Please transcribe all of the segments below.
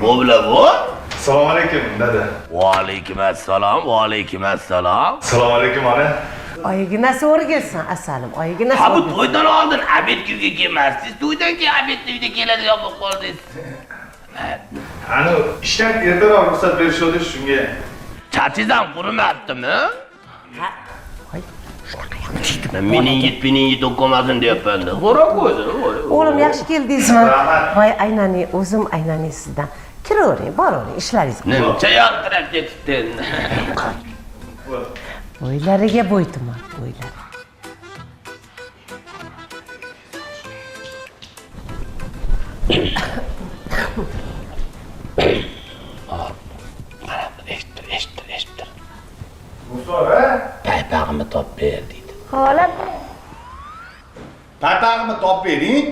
Bu bilan bu? Assalomu alaykum, dada. Va alaykum assalom, va alaykum assalom. Assalomu alaykum, ona. Oyginasi o'rgilsin, asalim, oyginasi. Ha bu to'ydan oldin abed kuyga kelmassiz, to'ydan keyin abed uyda keladigan bo'lib qoldingiz. Ani ishdan ertaroq ruxsat berishdi shunga. Charchizam qurimayaptimi? Meningit o'qimasin deyapman-da. Qora qo'ydi. O'g'lim yaxshi keldingizmi? Rahmat. Voy aynani, o'zim aynani sizdan. Kiravering, boravering, ishlaringiz. Nimcha yaltirab ketibdi endi. Bo'ylariga bo'ytimi, bo'ylari. Eshittir. Musofa, Paypog'imni topib ber deydi. Xo'lab. patag'imni topib bering.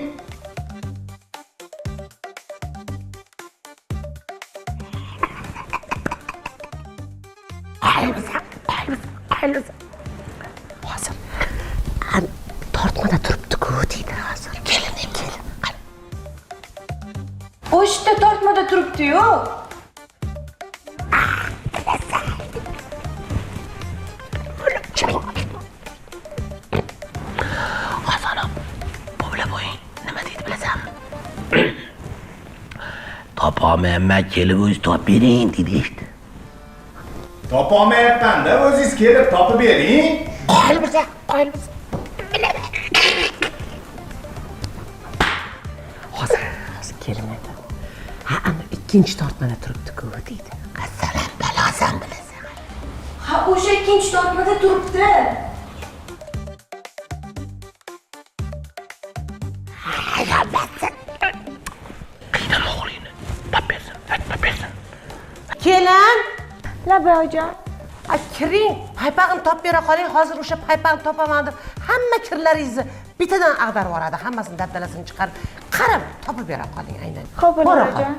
Hozir tortmada turibdi-ku deydi hozir. Kelin. O işte tortmada turibdi-yu. Hasanam, bu bilan bo'ying nima deydi bilasanmi? Topolmayapman, kelib o'zi topib bering deydi eshitdi. Topolmayapman-da, o'zingiz kelib topib bering. Qo'yilmasa. Hozir kelin aytadi. Ha, ana ikkinchi tortmada turibdi-ku deydi. Assalom balosan bilasan. Ha o'sha ikkinchi tortmada turibdi. Qiynama o'g'lingni. Topib bersin. Kelin, Labojon. kiring. Paypog'imni topib bera qoling. Hozir o'sha paypog'imni topaman deb hamma kirlaringizni bittadan ag'darib yuboradi. Hammasini dabdalasini chiqarib, qarab topib bera qoling aynan. Xo'p, Bora Labojon.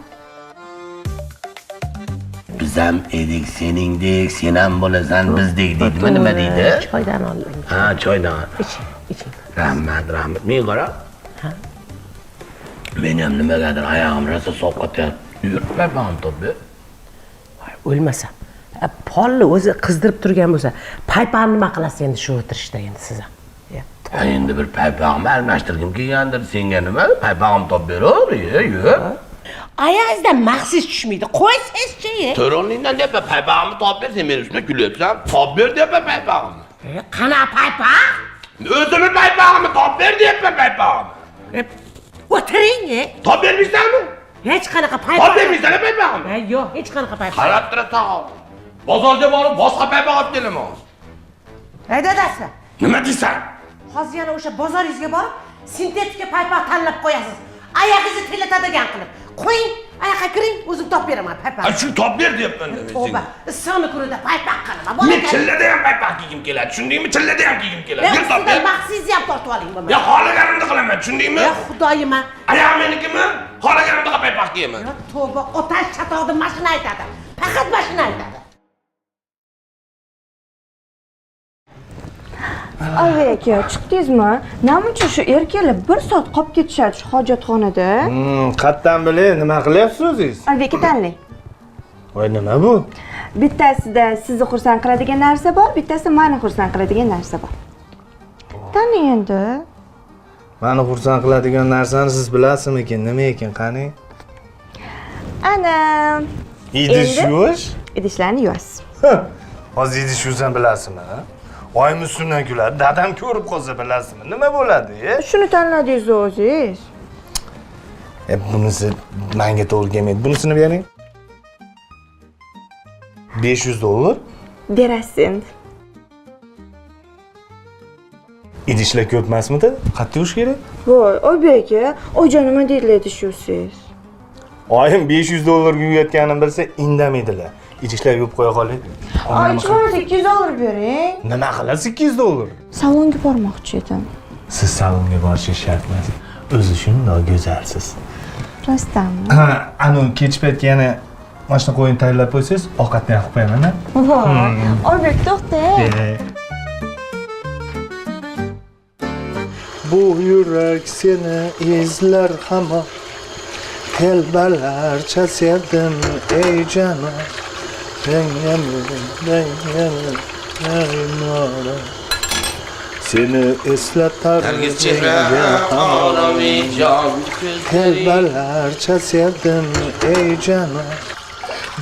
Biz ham edik seningdek, sen ham bo'lasan bizdek deydimi, nima deydi? Choydan oling. Ha, choydan. Iching. Rahmat. Men qara. Ha. Men ham nimagadir oyog'im rosa sovqotyapti. Yur, paypog'imni topib ber. O'lmasam. Polni o'zi qizdirib turgan bo'lsa, paypog'ni nima qilasiz endi shu o'tirishda endi siz ham. Endi bir paypog'imni almashtirgim kelgandir. Senga nima? Paypog'imni topib ber, yur. Oyog'ingizdan maqsiz tushmaydi. Qo'ysangchi. To'roningdan deyapman, paypog'imni topib ber, sen meni shunday kulyapsan. Topib ber deyapman paypog'imni. Qana paypog'? O'zimni paypog'imni topib ber deyapman paypog'imni. O'tiring. Topib bermaysanmi? Hech qanaqa paypog'. Topib bermaysan paypog'imni. Yo'q, hech qanaqa paypog'. Qarab turasan. Bozorga borib boshqa paypoq olib kelaman. Ey dadasi, Nima deysan? hozir yana o'sha bozoringizga borib, sintetika paypog' tanlab qo'yasiz. Oyog'ingizni terlatadigan qilib. Qo'ying, oyoqqa kiring, o'zim topib beraman paypog'. Shuni topib ber deyapman men Tavba, issiqni kunida paypog' qilaman. Men chillada ham paypoq kiygim keladi, tushundingmi? Chillada ham kiygim keladi. Yur topib ber. Maqsizni ham tortib oling bo'lmasa. Ya xohlaganimni qilaman, tushundingmi? Ya xudoyim. Oyog'im menikimi? Xohlaganimda paypoq kiyman. Ya tavba, otash chatoqni mashina aytadi. Faqat mashina aytadi. Alvay aka, chiqdingizmi? Nima uchun shu erkaklar 1 soat qolib ketishadi shu hojatxonada? Qatdan bilay, nima qilyapsiz o'zingiz? Alvay aka, tanlang. Voy, nima bu? Bittasida sizni xursand qiladigan narsa bor, bittasi meni xursand qiladigan narsa bor. Tanlang endi. Meni xursand qiladigan narsani siz bilasizmi-kin? Nima ekan, qani? Ana. Idish yuvish? Idishlarni yuvasiz. Hozir idish yuvsam bilasizmi? Oyim ustidan kuladi, dadam ko'rib qolsa bilasizmi? Nima bo'ladi? Shuni tanladingiz o'zingiz. Bunisi menga to'g'ri kelmaydi. Bunisini bering. $500. Berasiz endi. Idishlar ko'p emasmidi? Qattiq yuvish kerak. Voy, Oybek aka, oyijon nima deydilar idish yuvsiz? Oyim $500 yuvayotganini bilsa indamaydilar. Idishlar yuvib qo'ya qoling. Oychimga $800 bering. Nima qilasiz $200? Salonga bormoqchi edim. Siz salonga borishingiz shart emas. O'zi shunday go'zalsiz. Rostdanmi? Ha, anu kech paytga yana mana shunaqa o'yin tayyorlab qo'ysangiz, ovqatni ham qilib qo'yaman-a. Oybek, to'xtang. Bu yurak seni izlar hamon. telbalarcha sevdim ey canon. Seni eslatar Nergiz chehra onavi jon telbalarcha sevdim ey canon.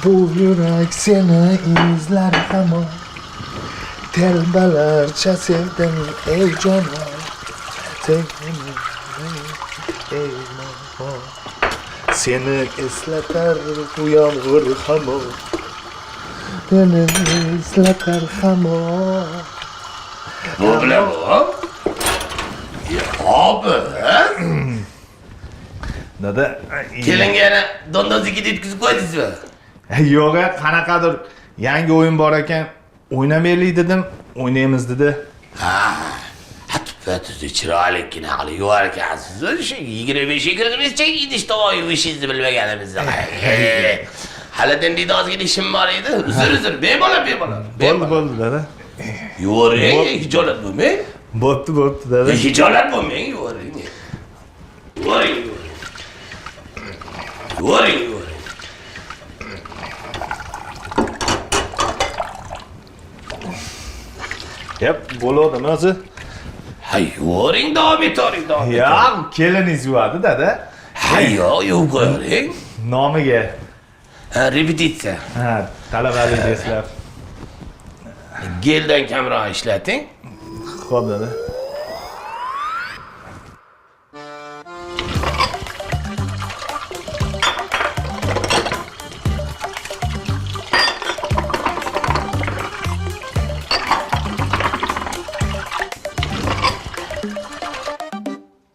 Bu yurak seni izlar hamon. Telbalarcha sevdim ey canon. Sevdim ey canon. Seni eslatar bu yağmur hamon. Beni eslatar hamon. Bu bilan bu. Abi, Dada, kelinga yana dondozlikni yetkazib qo'ydingizmi? yo'q, qanaqadir yangi o'yin bor ekan, o'ynamaylik dedim, o'ynaymiz dedi. Ha, tuppa-tuzli chiroylikkina qilib yuvar ekansiz. Shu 25-25 idish tovoq yuvishingizni bilmaganimizda. Hali dindozga ishim bor edi. Uzr, bemalol. Bo'ldi, dada. Yuvaring, hijolat bo'lmang. Bo'pti, dada. Hijolat bo'lmang, yuvaring. Yuvaring. Yep, bo'ladimi o'zi? Ha, yuvaring, davom eting. Yo'q, keliniz yuvadi, dada. Ha, yo'q, yuvib qo'ying. Nomiga. Ha, repetitsiya. Ha, talabalik deysizlar. Geldan kamroq ishlating. Xo'p, dada.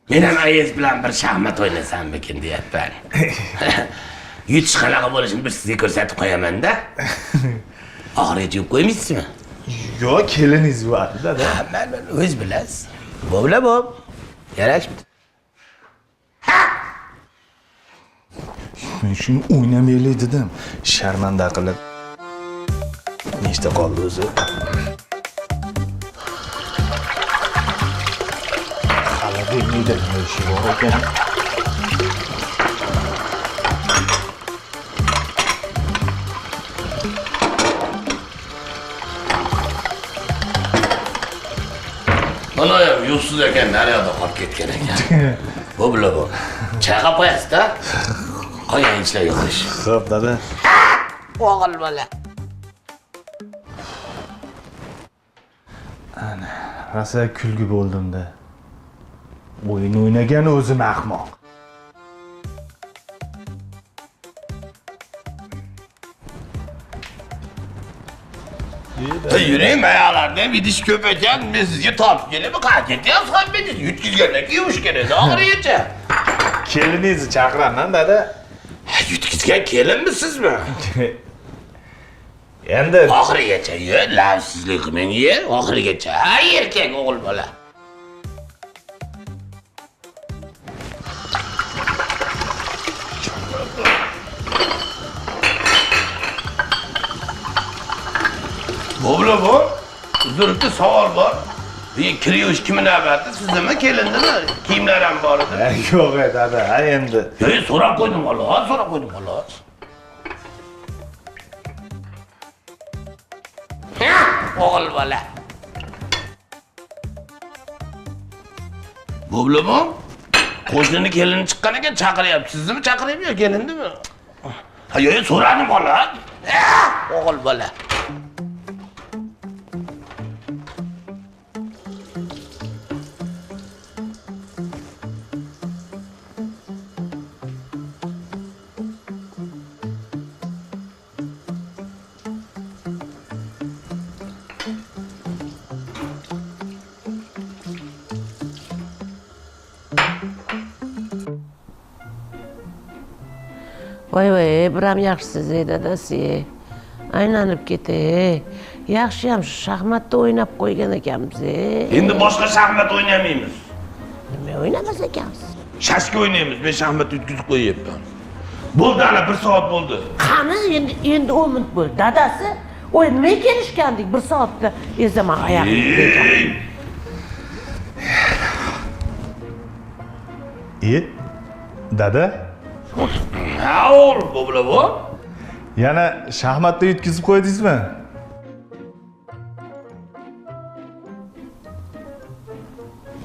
Men ham ayez bilan bir shaxmat o'ynasammikin deyapman. Yutish qanaqa bo'lishini bir sizga ko'rsatib qo'yaman-da. Oxirgacha yuvib qo'ymaysizmi? Yo'q, keliniz yuvadi, dada. Men o'z bilasiz. Bo'p. Yarashibdi. Men shuni o'ynamaylik dedim. Sharmanda qilib. Nechta qoldi o'zi? Hali bilmaydi, nima ishi bor ekan. Mana ham yo'qsiz ekan, naryoqda qolib ketgan ekan. Bu bilan bu. Chaqab qo'yasiz-da. Qolgan ishlar yo'qish. Xo'p, dada. O'g'il bola. Ana, rosa kulgi bo'ldim-da. O'yin o'ynagan o'zim ahmoq. Yuring, mayalardan idish ko'p ekan, men sizga topib kelib, qayerga ketyapsiz? Hammangiz yutkizgandan keyin yuvish kerak, oxirigacha. Kelinizni chaqiraman, dada. Ha, yutkizgan kelinmisizmi? Endi Oxirigacha ye, lavsizlik qilmang, ye, oxirigacha. Ha, erkak o'g'il bola. Bo'bla bu. Uzrlikda savol bor. Bu kir yuvish kimning navbati? Siznimi, kelindimi? Kiyimlar ham bor edi. yo'q, dada, ha endi. Yo'q, so'rab qo'ydim xolos. O'g'il bola. Bo'bla bu. Qo'shnini kelini chiqqan ekan, chaqiryapti. Siznimi chaqiryapti yo kelindimi? Ha, yo'q, so'radim xolos. O'g'il bola. Voy, biram yaxshisiz ey dadasi. Aylanib ketay. Yaxshiyam shu shaxmatda o'ynab qo'ygan ekanmiz. Endi boshqa shaxmat o'ynamaymiz. Nima o'ynamas ekansiz? Shashka o'ynaymiz. Men shaxmat yutkizib qo'yapman. Bo'ldi, ana 1 soat bo'ldi. Qani, endi 10 minut bo'ldi. Dadasi, o'y nima kelishgandik 1 soatda ezaman oyog'imni. Dada? Ha, o'g'lim, bu bilan bu. Yana shaxmatda yutkizib qo'ydingizmi?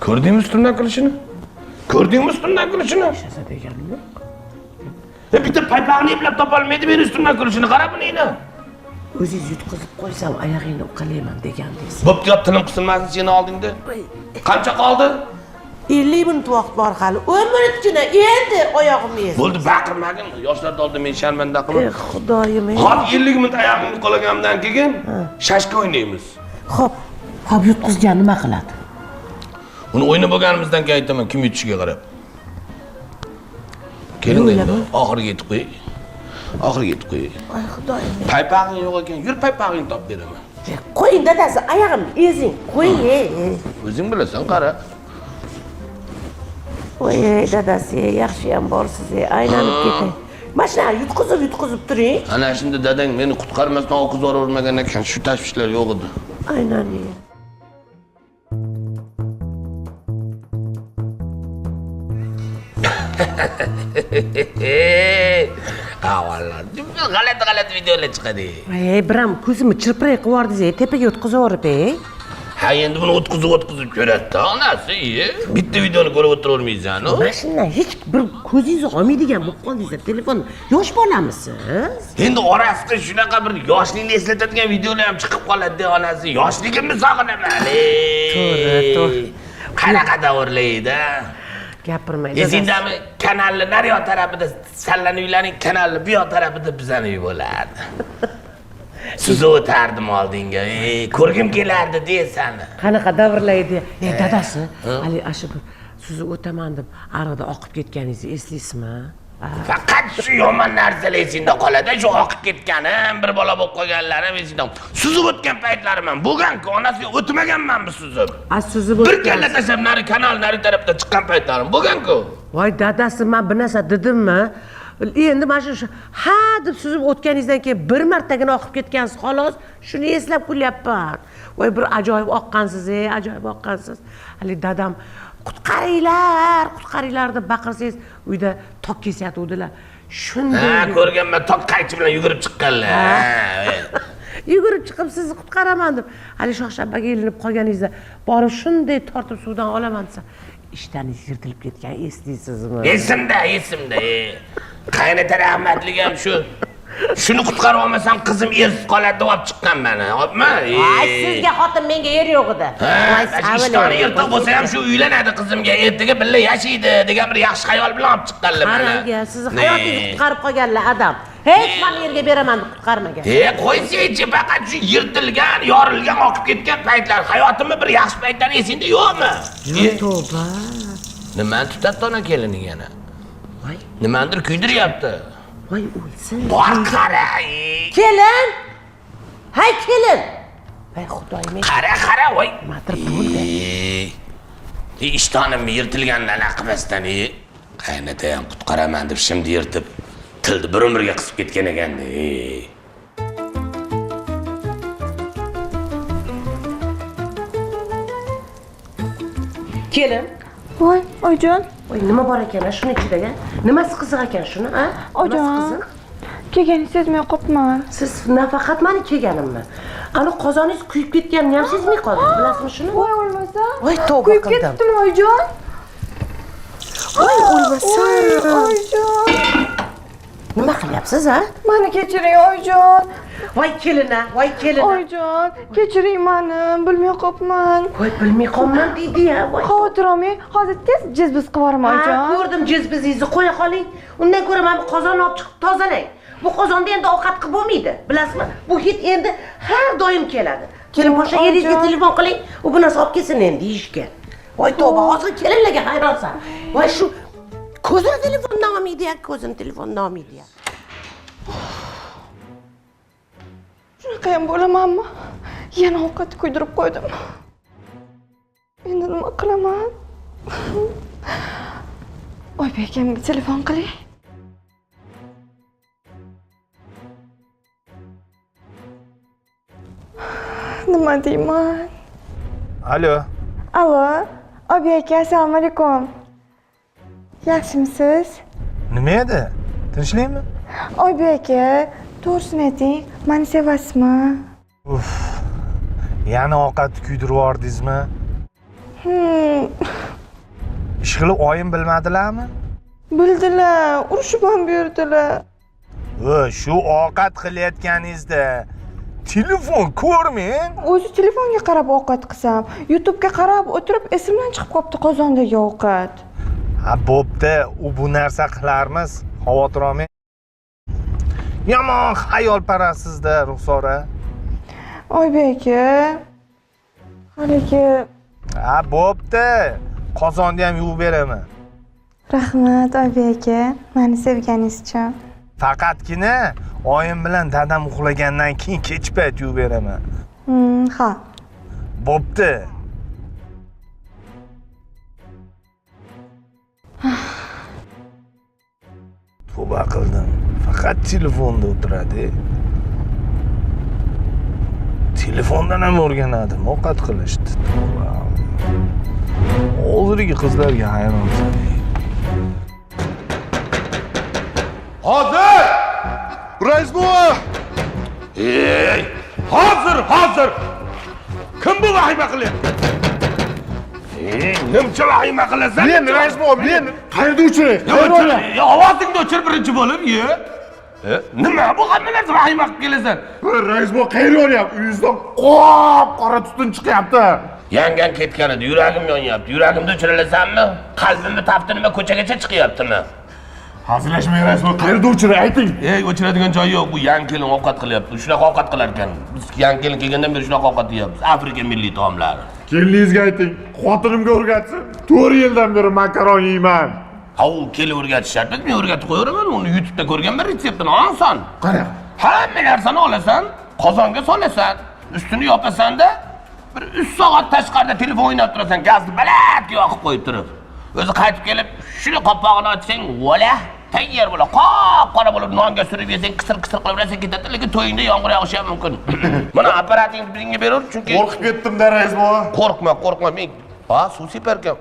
Ko'rdingmi ustimdan kulishini? Ko'rdingmi ustimdan kulishini? Shasa deganim yo'q. Bitta paypog'ini eplab topolmaydi meni ustimdan kulishini. Qara buningni. O'zingiz yutqizib qo'ysam oyog'ingni uqalayman degandingiz. Bo'pti, tilim qisilmasin seni oldingda. Qancha qoldi? 50 minut vaqt bor hali. 10 minutgina endi oyog'im yez. Bo'ldi, baqirmagin. Yoshlarda oldida men sharmanda qilma. Xudoyim. Hop 50 minut oyog'imni qolagandan keyin shashka o'ynaymiz. Xo'p, yutqizgan nima qiladi? Uni o'ynab bo'lganimizdan keyin aytaman, kim yutishiga qarab. Keling endi, oxiriga yetib qo'y. Oxiriga yetib qo'y. Voy xudoyim. Paypog'ing yo'q ekan, yur paypog'ingni top beraman. Qo'ying dadasi, oyog'imni ezing. Qo'ying. O'zing bilasan, qara. Voy dadasi, yaxshi ham borsiz, aylanib ketay. Mana shuna yutqizib turing. Ana shunda dadang meni qutqarmasdan o'qiz o'rmagan ekan, shu tashvishlar yo'q edi. Aynan. Avvallar g'alati videolar chiqadi. Voy, biram ko'zimni chirpiray qilib yubordingiz, tepaga o'tkazib yuborib. Ha, endi buni o'tkazib ko'radi-da, onasi. Bitta videoni ko'rib o'tiravermaysan, o? Mana shundan hech bir ko'zingizni olmaydigan bo'lib qoldingiz, telefon. Yosh bolamisiz? Endi orasida shunaqa bir yoshlikni eslatadigan videolar ham chiqib qoladi, onasi. Yoshligimni sog'inaman. To'g'ri. Qanaqa davrlaydi? Gapirmaydi. Esingdami, kanalni naryoq tarafida Sallani uylarning kanali bu yoq tarafida bizani uy bo'ladi. Suzib o'tardim oldinga. Ko'rgim kelardi deysan. Qanaqa davrlaydi? Dadasi, hali ashu bir suzib o'taman deb arada oqib ketganingizni eslaysizmi? Faqat shu yomon narsalar esingda qoladi. Shu oqib ketganim, bir bola bo'lib qolganlarim esingda. Suzib o'tgan paytlarim ham bo'lgan-ku, onasiga o'tmaganman bu suzib. Suzib bir kalla tashlab nari kanal nari tarafda chiqqan paytlarim bo'lgan-ku. Voy dadasi, men bir narsa dedimmi? Endi mana shu ha deb suzib o'tganingizdan keyin bir martagina oqib ketgansiz, xolos. Shuni eslab kulyapman. Voy, bir ajoyib oqqansiz, ajoyib oqqansiz. Hali dadam qutqaringlar deb baqirsangiz, uyda tok kesayotgandilar. Shunday. Ha, ko'rganman, tok qaychi bilan yugurib chiqqanlar. Yugurib chiqib sizni qutqaraman deb, hali shoxshabaga ilinib qolganingizda borib shunday tortib suvdan olaman desa, ishtaningiz yirtilib ketgan, eslaysizmi? Esimda. Qaynota rahmatli ham shu. Shuni qutqarib olmasam qizim ersiz qoladi deb olib chiqqan meni. Hopmi? Sizga xotin, menga er yo'q edi. Ishtoni erta bo'lsa ham shu uylanadi qizimga, ertaga birga yashaydi degan bir yaxshi xayol bilan olib chiqqanlar meni. Qarang, sizni hayotingizni qutqarib qolganlar adam. Hech meni yerga beraman deb qutqarmagan. Qo'ysangchi, faqat shu yirtilgan, yorilgan, oqib ketgan paytlar, hayotimni bir yaxshi paytlar esingda yo'qmi? Tavba. Nimani tutadi ona kelining yana? Voy, Nimadir kuydiryapti. voy o'lsin. Bor qara. Kelin. Hay kelin. Voy xudoyim. Qara, voy. Matir bo'ldi. Ishtonimni yirtilgandan aqibasdan, qaynota ham qutqaraman deb shimni yirtib, tilni bir umrga qisib ketgan ekanda. Kelin. Voy, oyijon. Voy, nima bor ekan shuni ichida? Nimasi qiziq ekan shuni, ha? Oyijon. Kelganingizni sezmay qopman. Siz nafaqat meni kelganimmi? Ana qozoningiz kuyib ketganini ham sezmay qoldingiz, bilasizmi shuni? Voy, o'lmasa. Voy, tavba Kuyib qildim. ketdimi, oyijon? Voy, o'lmasa. Oyijon. Nima qilyapsiz, ha? Meni kechiring, oyijon. Voy kelina, voy kelina. Oyijon, kechiring meni, bilmay qopman. Voy, bilmay qolman deydi-ya. Voy. Xavotir olmang, hozir tez jizbiz qilib oyijon. Ko'rdim, jizbizingizni qo'ya qoling. Undan ko'ra men bu qozonni olib chiqib tozalang. Bu qozonda endi ovqat qilib bo'lmaydi, bilasizmi? Bu hid endi har doim keladi. Kelin boshqa yeringizga telefon qiling, u bu narsa olib kelsin endi yeyishga. Voy tavba, hozir kelinlarga hayronsan. Voy shu ko'zini telefondan olmaydi-ya, ko'zini telefondan olmaydi-ya. Shunaqa ham bo'lamanmi? Yana ovqat kuydirib qo'ydim. Endi nima qilaman? Oybek akamga telefon qiling. Nima deyman? Alo. Alo, Oybek aka, assalomu alaykum. Yaxshimisiz? Nima edi? Tinchlikmi? Oybek aka, to'g'risini ayting, meni sevasizmi? Yana ovqatni kuydirib yubordingizmi? Ishqilib oyim bilmadilarmi? Bildilar, urushib ham berdilar. Shu ovqat qilayotganingizda telefon ko'rmang. O'zi telefonga qarab ovqat qilsam, YouTube'ga qarab o'tirib esimdan chiqib qopti qozondagi ovqat. Ha, bo'pti, bu narsa qilarmiz. Xavotir olmang. Yomon xayolparastsizda, Ruxsora. Oybek aka, haligi Ha, bo'pti. Qozonni ham yuvib beraman. rahmat Oybek aka, meni sevganingiz uchun. Faqatgina oyim bilan dadam uxlagandan keyin kech payt yuvib beraman. Ha. Bo'pti. Tavba qildim. Faqat telefonda o'tiradi. Telefondan ham o'rganadim ovqat qilishni. Tavba. Hozirgi qizlarga hayronman. Hozir! Rais bova! Ey! Hozir! Kim bu vahima qilyapti? Nimcha vahima qilasan? Men rais bova, men qayerda o'chiray? Ovozingni o'chir birinchi bo'lib, nima bu hamma narsa vahima qilib kelasan? Rais bova, qayerga oryapti? Uyingizdan qop-qora tutun chiqyapti. Yangan ketgan edi, yuragim yonyapti. Yuragimni o'chirasanmi? Qalbimni tafti nima ko'chagacha chiqyaptimi? Hazillashmang rais bova, qayerda o'chiray ayting. O'chiradigan joyi yo'q. Bu yangi kelin ovqat qilyapti. Shunaqa ovqat qilar ekan. Biz yangi kelin kelgandan beri shunaqa ovqat yeyapmiz. Afrika milliy taomlari. Keliningizga ayting, xotinimga o'rgatsin. 4 yildan beri makaron yeyman. Ha, u kelin o'rgatish shart. Men o'rgatib qo'yaveraman. Uni YouTube'da ko'rganman retseptini. Oson. Qara. Hamma narsani olasan, qozonga solasan, ustini yopasan-da, bir 3 soat tashqarida telefon o'ynab turasan, gazni balandga yoqib qo'yib turib. O'zi qaytib kelib, shuni qopog'ini ochsang, vola, tayyor bo'ladi. Qop-qora bo'lib nonga surib yesang, qisir-qisir qilib yurasan ketadi, lekin to'yingda yomg'ir yog'ishi ham mumkin. Mana apparatingni bizga berur, chunki Qo'rqib ketdim-da rais bova. qo'rqma. Men suv separkan.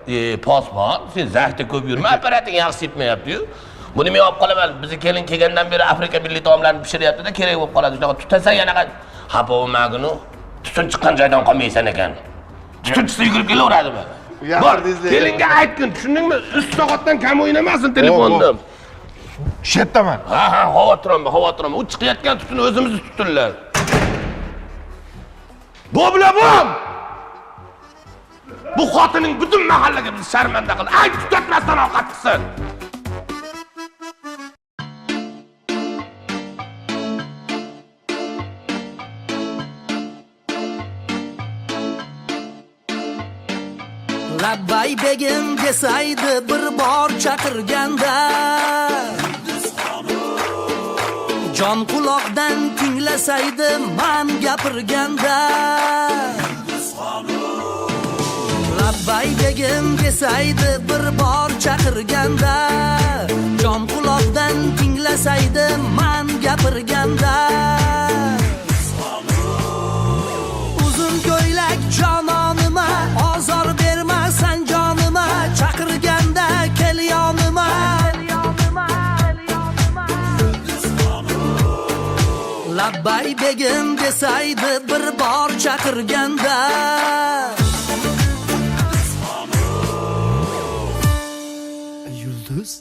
Posbon, sen zahda ko'p yurma, apparating yaxshi sepmayapti-yu. Buni men olib qolaman. Bizni kelin kelgandan beri Afrika milliy taomlarini pishiryapti-da, kerak bo'lib qoladi. Shunaqa tutasan yanaqa xafa bo'lmaginu, tutun chiqqan joydan qolmaysan ekan. Tutunchisi yugurib kelaveradimi? Bor, kelinga aytgin, tushundingmi? 3 soatdan kam o'ynamasin telefonda. Shetdaman. Ha, xavotir olma. U chiqayotgan tutun o'zimizni tutunlar. Bo'm! Bu xotining butun mahallaga bizni sharmanda qildi. Ay, tutatmasdan ovqat qilsin. Labbay begim desaydi bir bor chaqirganda, jon quloqdan tinglasaydi man gapirganda. Labbay begim desaydi bir bor chaqirganda, jon quloqdan tinglasaydi man gapirganda. Uzun ko'ylak jononima, ozor bermasan jonima, chaqirganda kel yonima. Labbay begim desaydi bir bor chaqirganda. Yulduz